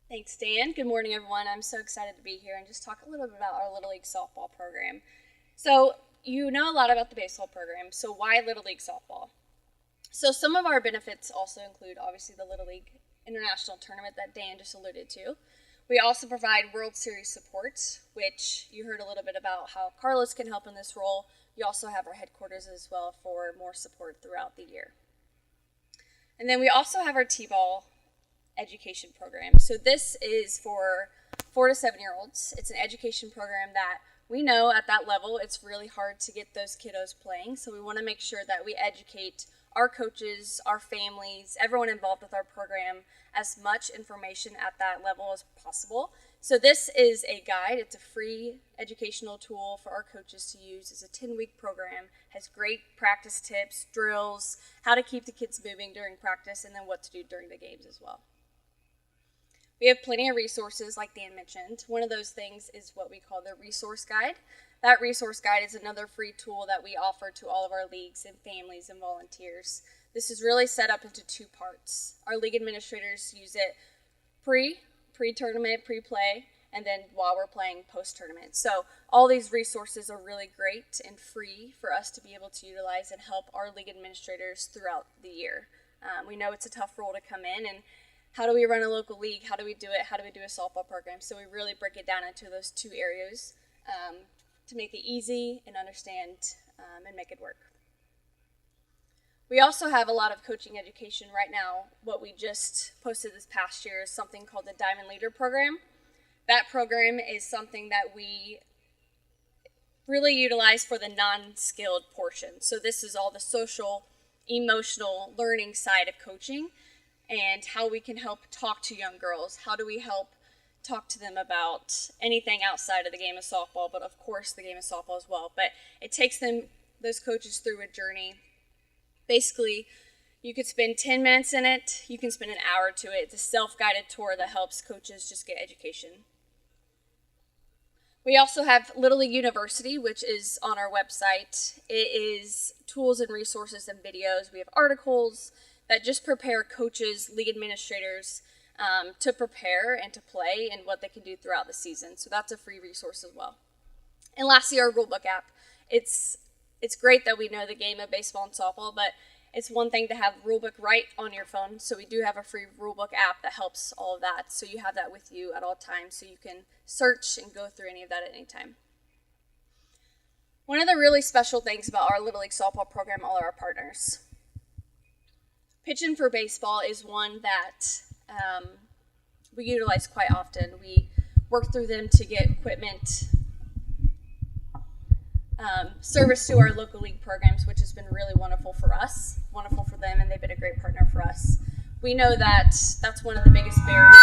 Thanks, Dan. Good morning, everyone. I'm so excited to be here and just talk a little bit about our Little League softball program. So, you know a lot about the baseball program, so why Little League softball? So, some of our benefits also include, obviously, the Little League International tournament that Dan just alluded to. We also provide World Series support, which you heard a little bit about how Carlos can help in this role. You also have our headquarters as well for more support throughout the year. And then we also have our T-ball education program. So this is for 4 to 7-year-olds. It's an education program that we know at that level it's really hard to get those kiddos playing. So we want to make sure that we educate our coaches, our families, everyone involved with our program as much information at that level as possible. So this is a guide. It's a free educational tool for our coaches to use. It's a 10-week program, has great practice tips, drills, how to keep the kids moving during practice, and then what to do during the games as well. We have plenty of resources, like Dan mentioned. One of those things is what we call the resource guide. That resource guide is another free tool that we offer to all of our leagues and families and volunteers. This is really set up into 2 parts. Our league administrators use it pre-tournament, pre-play, and then while we're playing post-tournament. So all these resources are really great and free for us to be able to utilize and help our league administrators throughout the year. We know it's a tough role to come in, and how do we run a local league? How do we do it? How do we do a softball program? So we really break it down into those 2 areas to make it easy and understand and make it work. We also have a lot of coaching education right now. What we just posted this past year is something called the Diamond Leader Program. That program is something that we really utilize for the non-skilled portion. So this is all the social, emotional, learning side of coaching and how we can help talk to young girls. How do we help talk to them about anything outside of the game of softball, but of course the game of softball as well. But it takes those coaches through a journey. Basically, you could spend 10 minutes in it, you can spend an hour to it. It's a self-guided tour that helps coaches just get education. We also have Little League University, which is on our website. It is tools and resources and videos. We have articles that just prepare coaches, league administrators to prepare and to play and what they can do throughout the season. So that's a free resource as well. And lastly, our rulebook app. It's great that we know the game of baseball and softball, but it's one thing to have rulebook right on your phone. So we do have a free rulebook app that helps all of that. So you have that with you at all times so you can search and go through any of that at any time. One of the really special things about our Little League softball program are our partners. Pitching for Baseball is one that we utilize quite often. We work through them to get equipment, service to our local league programs, which has been really wonderful for us, wonderful for them, and they've been a great partner for us. We know that that's one of the biggest barriers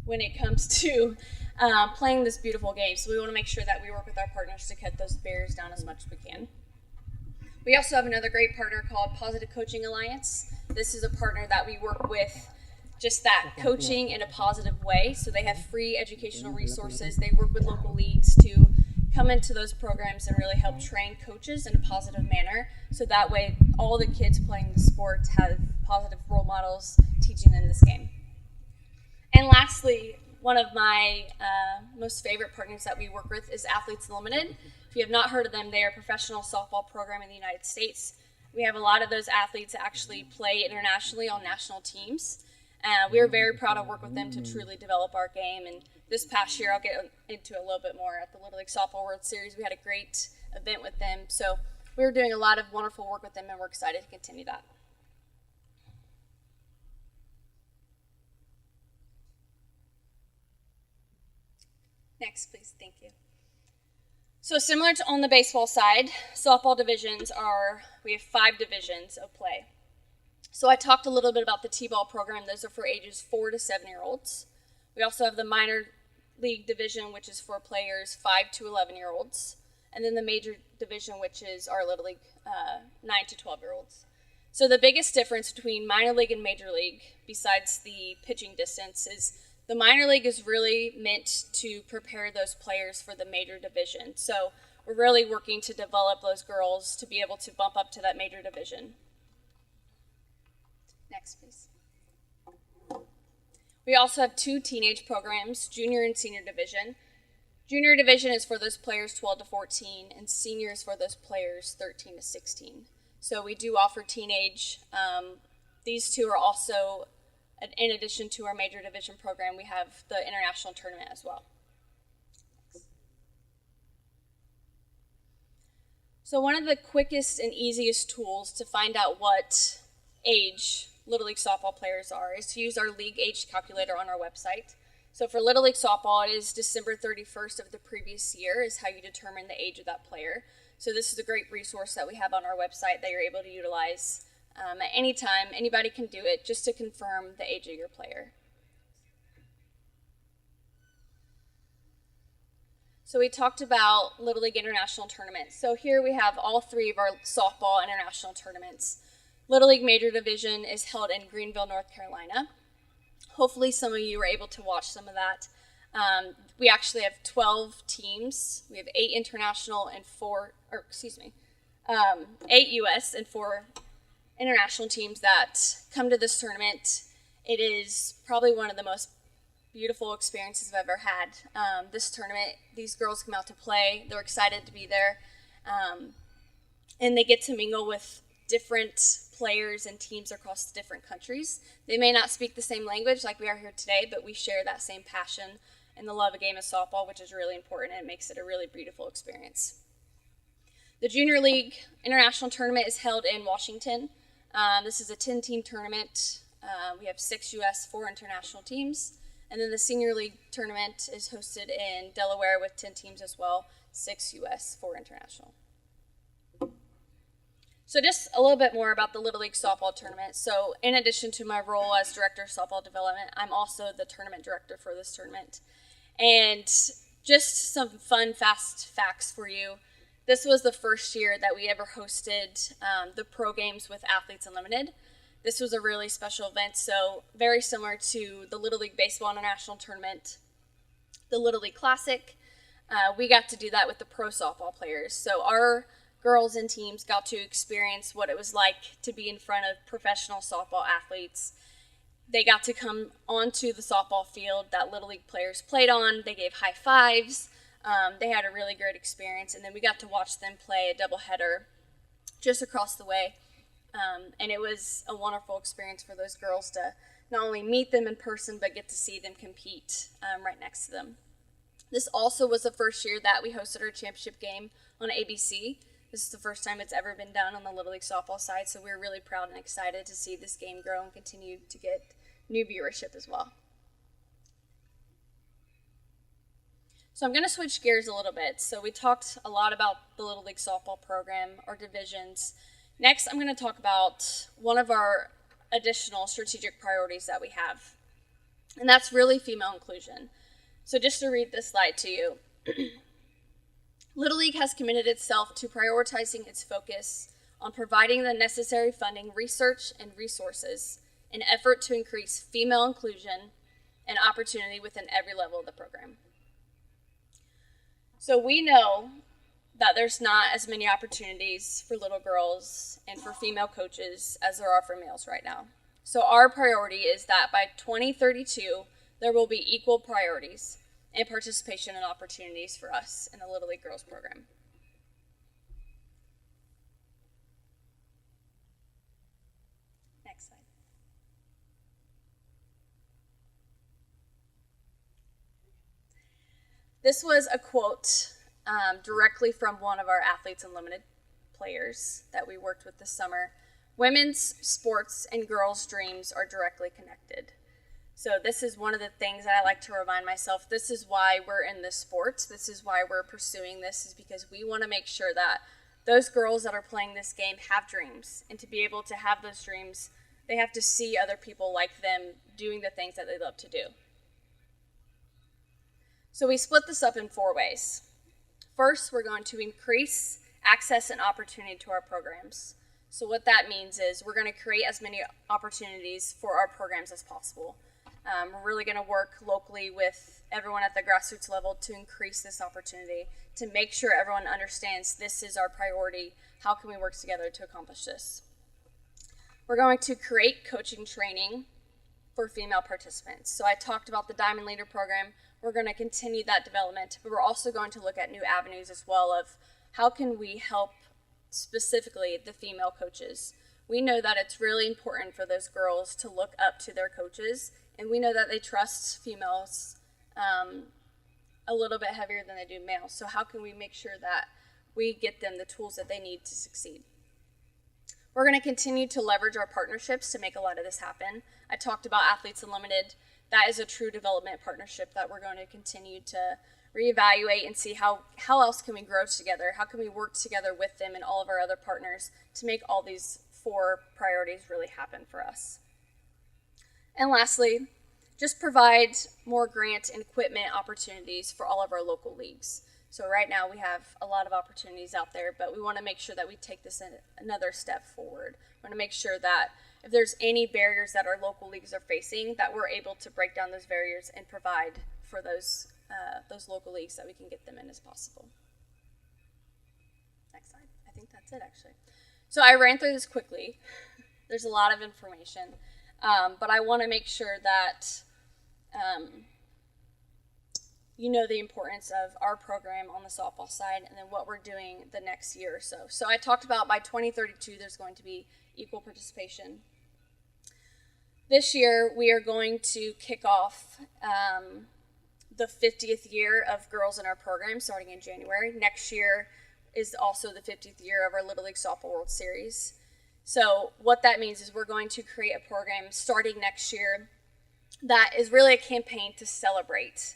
when it comes to playing this beautiful game. So we want to make sure that we work with our partners to cut those barriers down as much as we can. We also have another great partner called Positive Coaching Alliance. This is a partner that we work with just that coaching in a positive way. So they have free educational resources. They work with local leagues to come into those programs and really help train coaches in a positive manner. So that way all the kids playing the sport have positive role models teaching them this game. And lastly, one of my most favorite partners that we work with is Athletes Unlimited. If you have not heard of them, they are a professional softball program in the United States. We have a lot of those athletes actually play internationally on national teams. We are very proud to work with them to truly develop our game. And this past year, I'll get into it a little bit more at the Little League Softball World Series. We had a great event with them. So we were doing a lot of wonderful work with them, and we're excited to continue that. Next, please. Thank you. So similar to on the baseball side, softball divisions we have 5 divisions of play. So I talked a little bit about the T-ball program. Those are for ages 4 to 7-year-olds. We also have the minor league division, which is for players 5 to 11-year-olds. And then the major division, which is our Little League 9 to 12-year-olds. So the biggest difference between minor league and major league, besides the pitching distance, is the minor league is really meant to prepare those players for the major division. So we're really working to develop those girls to be able to bump up to that major division. Next, please. We also have 2 teenage programs, junior and senior division. Junior division is for those players 12 to 14, and senior is for those players 13 to 16. So we do offer teenage. These 2 are also, in addition to our major division program, we have the international tournament as well. So one of the quickest and easiest tools to find out what age Little League softball players are is to use our league age calculator on our website. So for Little League softball, it is December 31st of the previous year is how you determine the age of that player. So this is a great resource that we have on our website that you're able to utilize at any time. Anybody can do it just to confirm the age of your player. So we talked about Little League International tournaments. So here we have all 3 of our softball international tournaments. Little League Major Division is held in Greenville, North Carolina. Hopefully some of you were able to watch some of that. We actually have 12 teams. We have 8 international and 8 U.S. and 4 international teams that come to this tournament. It is probably one of the most beautiful experiences I've ever had. This tournament, these girls come out to play. They're excited to be there. And they get to mingle with different players and teams across different countries. They may not speak the same language like we are here today, but we share that same passion and the love of game of softball, which is really important and makes it a really beautiful experience. The Junior League International Tournament is held in Washington. This is a 10-team tournament. We have 6 U.S., 4 international teams. And then the Senior League Tournament is hosted in Delaware with 10 teams as well, 6 U.S., 4 international. So just a little bit more about the Little League Softball Tournament. So in addition to my role as Director of Softball Development, I'm also the tournament director for this tournament. And just some fun, fast facts for you. This was the first year that we ever hosted the pro games with Athletes Unlimited. This was a really special event, so very similar to the Little League Baseball International Tournament, the Little League Classic. We got to do that with the pro softball players. So our girls and teams got to experience what it was like to be in front of professional softball athletes. They got to come onto the softball field that Little League players played on. They gave high fives. They had a really great experience, and then we got to watch them play a doubleheader just across the way. And it was a wonderful experience for those girls to not only meet them in person, but get to see them compete right next to them. This also was the first year that we hosted our championship game on ABC. This is the first time it's ever been done on the Little League softball side, so we're really proud and excited to see this game grow and continue to get new viewership as well. So I'm going to switch gears a little bit. So we talked a lot about the Little League softball program, our divisions. Next, I'm going to talk about one of our additional strategic priorities that we have, and that's really female inclusion. So just to read this slide to you. Little League has committed itself to prioritizing its focus on providing the necessary funding, research, and resources in an effort to increase female inclusion and opportunity within every level of the program. So we know that there's not as many opportunities for little girls and for female coaches as there are for males right now. So our priority is that by 2032, there will be equal priorities and participation and opportunities for us in the Little League Girls program. Next slide. This was a quote directly from one of our Athletes Unlimited players that we worked with this summer. Women's sports and girls' dreams are directly connected. So this is one of the things that I like to remind myself. This is why we're in this sport. This is why we're pursuing this, is because we want to make sure that those girls that are playing this game have dreams. And to be able to have those dreams, they have to see other people like them doing the things that they love to do. So we split this up in 4 ways. First, we're going to increase access and opportunity to our programs. So what that means is we're going to create as many opportunities for our programs as possible. We're really going to work locally with everyone at the grassroots level to increase this opportunity, to make sure everyone understands this is our priority. How can we work together to accomplish this? We're going to create coaching training for female participants. So I talked about the Diamond Leader program. We're going to continue that development, but we're also going to look at new avenues as well of how can we help specifically the female coaches. We know that it's really important for those girls to look up to their coaches, and we know that they trust females a little bit heavier than they do males. So how can we make sure that we get them the tools that they need to succeed? We're going to continue to leverage our partnerships to make a lot of this happen. I talked about Athletes Unlimited. That is a true development partnership that we're going to continue to reevaluate and see how else can we grow together? How can we work together with them and all of our other partners to make all these 4 priorities really happen for us? And lastly, just provide more grant and equipment opportunities for all of our local leagues. So right now we have a lot of opportunities out there, but we want to make sure that we take this another step forward. We want to make sure that if there's any barriers that our local leagues are facing, that we're able to break down those barriers and provide for those local leagues that we can get them in as possible. Next slide. I think that's it, actually. So I ran through this quickly. There's a lot of information, but I want to make sure that you know the importance of our program on the softball side and then what we're doing the next year or so. So I talked about by 2032 there's going to be equal participation. This year we are going to kick off the 50th year of girls in our program starting in January. Next year is also the 50th year of our Little League Softball World Series. So what that means is we're going to create a program starting next year that is really a campaign to celebrate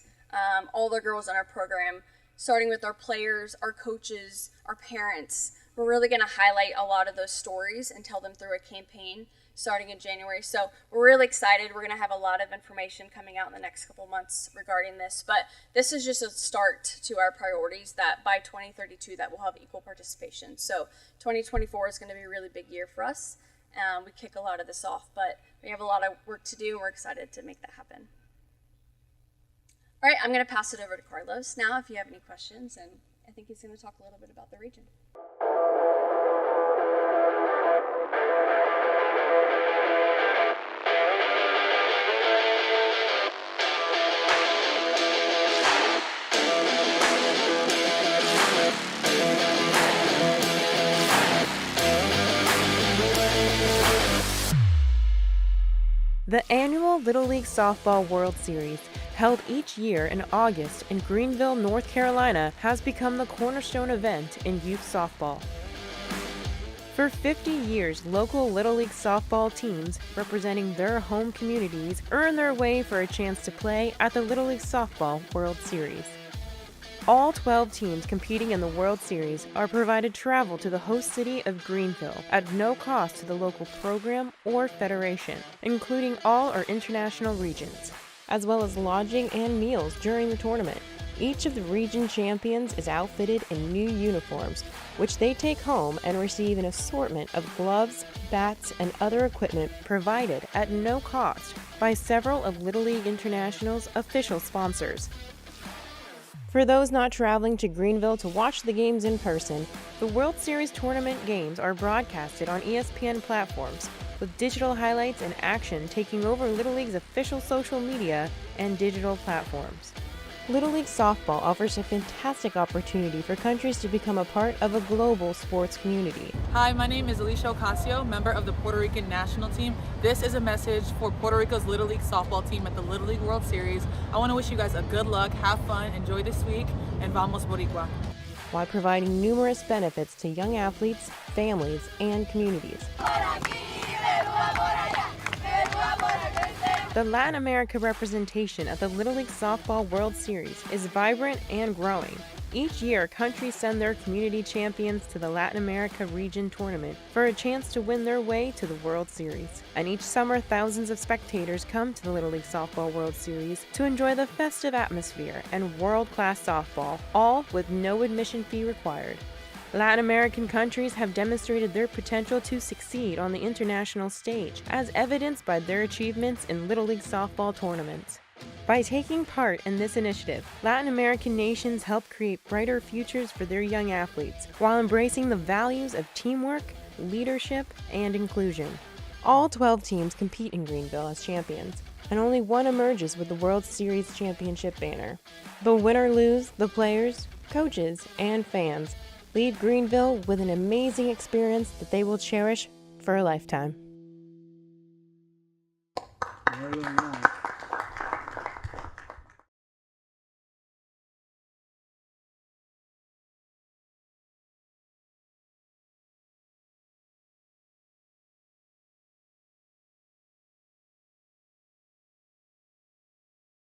all the girls in our program, starting with our players, our coaches, our parents. We're really going to highlight a lot of those stories and tell them through a campaign starting in January. So we're really excited. We're going to have a lot of information coming out in the next couple months regarding this, but this is just a start to our priorities that by 2032 that we'll have equal participation. So 2024 is going to be a really big year for us. We kick a lot of this off, but we have a lot of work to do and we're excited to make that happen. All right, I'm going to pass it over to Carlos now if you have any questions, and I think he's going to talk a little bit about the region. The annual Little League Softball World Series, held each year in August in Greenville, North Carolina, has become the cornerstone event in youth softball. For 50 years, local Little League softball teams representing their home communities earn their way for a chance to play at the Little League Softball World Series. All 12 teams competing in the World Series are provided travel to the host city of Greenville at no cost to the local program or federation, including all our international regions, as well as lodging and meals during the tournament. Each of the region champions is outfitted in new uniforms, which they take home and receive an assortment of gloves, bats, and other equipment provided at no cost by several of Little League International's official sponsors. For those not traveling to Greenville to watch the games in person, the World Series tournament games are broadcasted on ESPN platforms, with digital highlights and action taking over Little League's official social media and digital platforms. Little League Softball offers a fantastic opportunity for countries to become a part of a global sports community. Hi, my name is Alicia Ocasio, member of the Puerto Rican national team. This is a message for Puerto Rico's Little League Softball team at the Little League World Series. I want to wish you guys a good luck, have fun, enjoy this week, and vamos Boricua. While providing numerous benefits to young athletes, families, and communities. The Latin America representation at the Little League Softball World Series is vibrant and growing. Each year, countries send their community champions to the Latin America region tournament for a chance to win their way to the World Series. And each summer, thousands of spectators come to the Little League Softball World Series to enjoy the festive atmosphere and world-class softball, all with no admission fee required. Latin American countries have demonstrated their potential to succeed on the international stage, as evidenced by their achievements in Little League softball tournaments. By taking part in this initiative, Latin American nations help create brighter futures for their young athletes, while embracing the values of teamwork, leadership, and inclusion. All 12 teams compete in Greenville as champions, and only one emerges with the World Series championship banner. But win or lose, the players, coaches, and fans leave Greenville with an amazing experience that they will cherish for a lifetime. Muy bien.